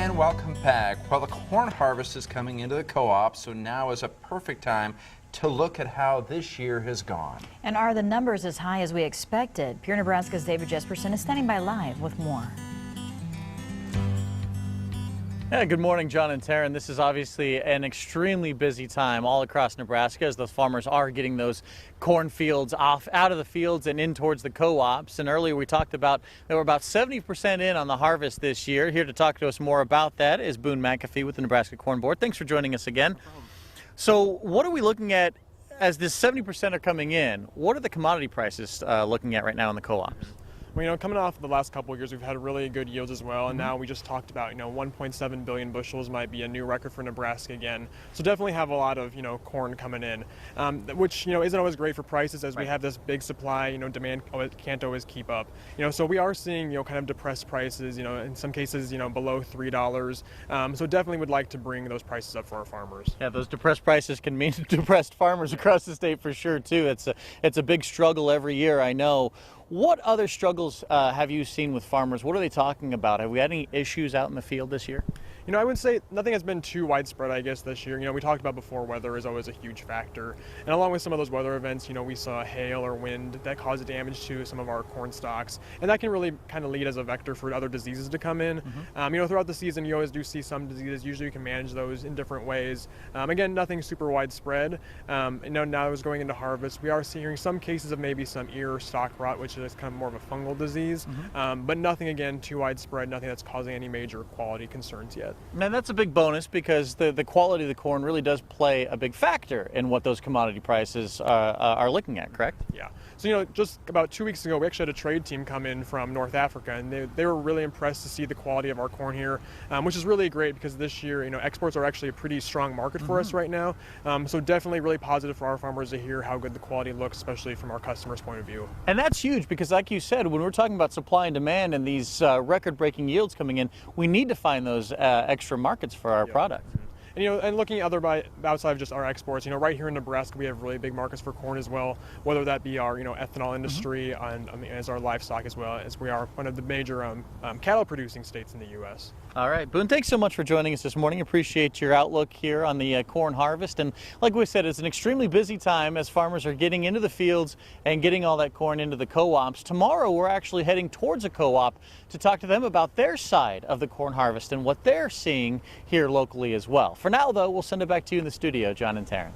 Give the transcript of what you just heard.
And welcome back. Well, the corn harvest is coming into the co-op, so now is a perfect time to look at how this year has gone. And are the numbers as high as we expected? Pure Nebraska's David Jesperson is standing by live with more. Yeah, good morning, John and Taryn. This is obviously an extremely busy time all across Nebraska as the farmers are getting those cornfields out of the fields and in towards the co-ops. And earlier we talked about that we're about 70% in on the harvest this year. Here to talk to us more about that is Boone McAfee with the Nebraska Corn Board. Thanks for joining us again. So what are we looking at as this 70% are coming in? What are the commodity prices looking at right now in the co-ops? Well, coming off the last couple of years, we've had really good yields as well, and now we just talked about, 1.7 billion bushels might be a new record for Nebraska again. So definitely have a lot of, corn coming in, which, isn't always great for prices as we have this big supply, demand can't always keep up. So we are seeing, kind of depressed prices, in some cases, below $3. So definitely would like to bring those prices up for our farmers. Yeah, those depressed prices can mean depressed farmers across the state for sure, too. It's a big struggle every year, I know. What other struggles have you seen with farmers? What are they talking about? Have we had any issues out in the field this year? I would say nothing has been too widespread, I guess, this year. We talked about before, weather is always a huge factor. And along with some of those weather events, we saw hail or wind that caused damage to some of our corn stalks. And that can really kind of lead as a vector for other diseases to come in. Throughout the season, you always do see some diseases. Usually you can manage those in different ways. Again, nothing super widespread. Now as going into harvest, we are seeing some cases of maybe some ear or stalk rot, which is kind of more of a fungal disease. But nothing, again, too widespread, nothing that's causing any major quality concerns yet. And that's a big bonus because the quality of the corn really does play a big factor in what those commodity prices are looking at, correct? Yeah. So, just about 2 weeks ago, we actually had a trade team come in from North Africa, and they were really impressed to see the quality of our corn here, which is really great because this year, exports are actually a pretty strong market for us right now. So definitely really positive for our farmers to hear how good the quality looks, especially from our customers' point of view. And that's huge because, like you said, when we're talking about supply and demand and these record-breaking yields coming in, we need to find those extra markets for our product. And looking at outside of just our exports, right here in Nebraska, we have really big markets for corn as well, whether that be our, ethanol industry and as our livestock as well, as we are one of the major cattle producing states in the U.S. All right, Boone, thanks so much for joining us this morning. Appreciate your outlook here on the corn harvest. And like we said, it's an extremely busy time as farmers are getting into the fields and getting all that corn into the co-ops. Tomorrow, we're actually heading towards a co-op to talk to them about their side of the corn harvest and what they're seeing here locally as well. For now, though, we'll send it back to you in the studio, John and Taryn.